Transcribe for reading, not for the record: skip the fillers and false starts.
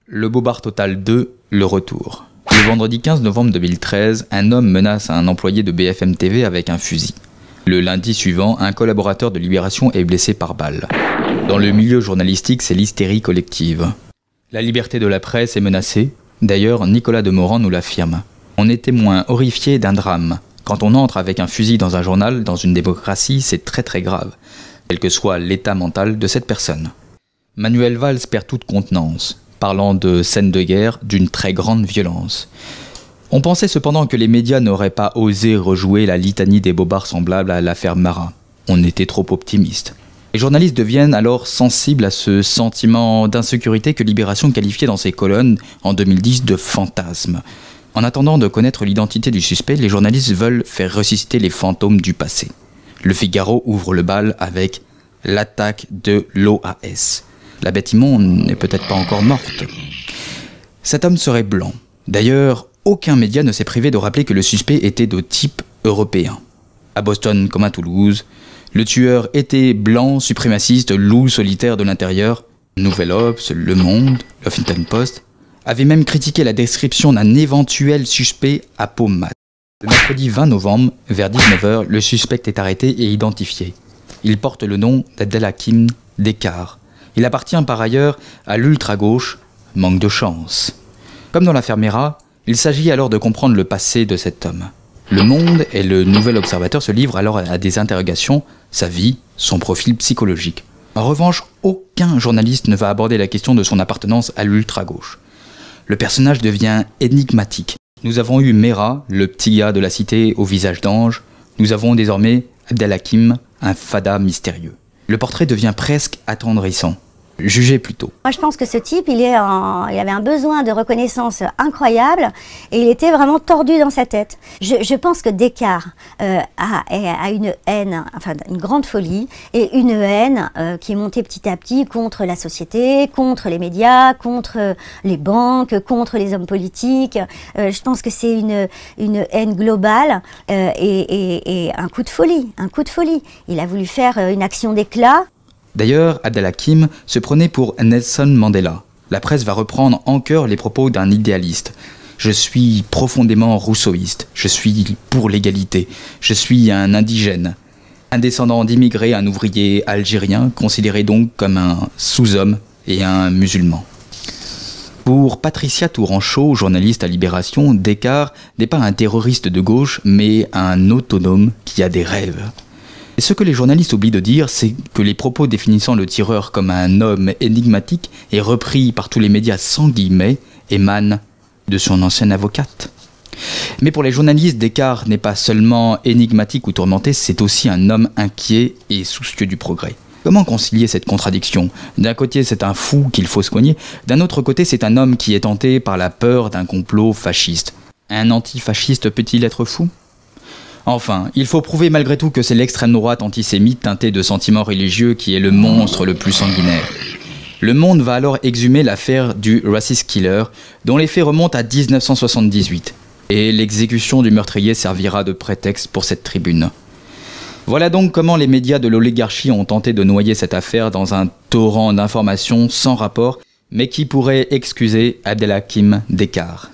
Le Bobard Total 2, le retour. Le vendredi 15 novembre 2013, un homme menace un employé de BFM TV avec un fusil. Le lundi suivant, un collaborateur de Libération est blessé par balle. Dans le milieu journalistique, c'est l'hystérie collective. La liberté de la presse est menacée. D'ailleurs, Nicolas Demorand nous l'affirme. On est témoin horrifié d'un drame. Quand on entre avec un fusil dans un journal, dans une démocratie, c'est très très grave, quel que soit l'état mental de cette personne. Manuel Valls perd toute contenance, parlant de scènes de guerre d'une très grande violence. On pensait cependant que les médias n'auraient pas osé rejouer la litanie des bobards semblables à l'affaire Marat. On était trop optimiste. Les journalistes deviennent alors sensibles à ce sentiment d'insécurité que Libération qualifiait dans ses colonnes en 2010 de fantasme. En attendant de connaître l'identité du suspect, les journalistes veulent faire ressusciter les fantômes du passé. Le Figaro ouvre le bal avec l'attaque de l'OAS. La bête immonde n'est peut-être pas encore morte. Cet homme serait blanc. D'ailleurs, aucun média ne s'est privé de rappeler que le suspect était de type européen. À Boston comme à Toulouse, le tueur était blanc, suprémaciste, loup solitaire de l'intérieur. Nouvel Obs, Le Monde, le Huffington Post avait même critiqué la description d'un éventuel suspect à peau mate. Le mercredi 20 novembre, vers 19 h, le suspect est arrêté et identifié. Il porte le nom d'Abdelhakim Dekar. Il appartient par ailleurs à l'ultra-gauche, manque de chance. Comme dans l'affaire Marat, il s'agit alors de comprendre le passé de cet homme. Le Monde et le Nouvel Observateur se livrent alors à des interrogations, sa vie, son profil psychologique. En revanche, aucun journaliste ne va aborder la question de son appartenance à l'ultra-gauche. Le personnage devient énigmatique. Nous avons eu Marat, le petit gars de la cité au visage d'ange. Nous avons désormais Abdelhakim, un fada mystérieux. Le portrait devient presque attendrissant. Jugez plutôt. Moi je pense que ce type, il avait un besoin de reconnaissance incroyable et il était vraiment tordu dans sa tête. Je pense que Descartes a une haine, enfin une grande folie et une haine qui est montée petit à petit contre la société, contre les médias, contre les banques, contre les hommes politiques. Je pense que c'est une haine globale et un coup de folie, Il a voulu faire une action d'éclat. D'ailleurs, Abdelhakim se prenait pour Nelson Mandela. La presse va reprendre en chœur les propos d'un idéaliste. Je suis profondément rousseauiste, je suis pour l'égalité, je suis un indigène. Un descendant d'immigrés, un ouvrier algérien, considéré donc comme un sous-homme et un musulman. Pour Patricia Touranchot, journaliste à Libération, Descartes n'est pas un terroriste de gauche, mais un autonome qui a des rêves. Et ce que les journalistes oublient de dire, c'est que les propos définissant le tireur comme un homme énigmatique et repris par tous les médias sans guillemets émanent de son ancienne avocate. Mais pour les journalistes, Descartes n'est pas seulement énigmatique ou tourmenté, c'est aussi un homme inquiet et soucieux du progrès. Comment concilier cette contradiction? D'un côté, c'est un fou qu'il faut soigner, d'un autre côté, c'est un homme qui est tenté par la peur d'un complot fasciste. Un antifasciste peut-il être fou? Enfin, il faut prouver malgré tout que c'est l'extrême droite antisémite teintée de sentiments religieux qui est le monstre le plus sanguinaire. Le Monde va alors exhumer l'affaire du racist killer, dont les faits remontent à 1978. Et l'exécution du meurtrier servira de prétexte pour cette tribune. Voilà donc comment les médias de l'oligarchie ont tenté de noyer cette affaire dans un torrent d'informations sans rapport, mais qui pourrait excuser Abdelhakim Dekar.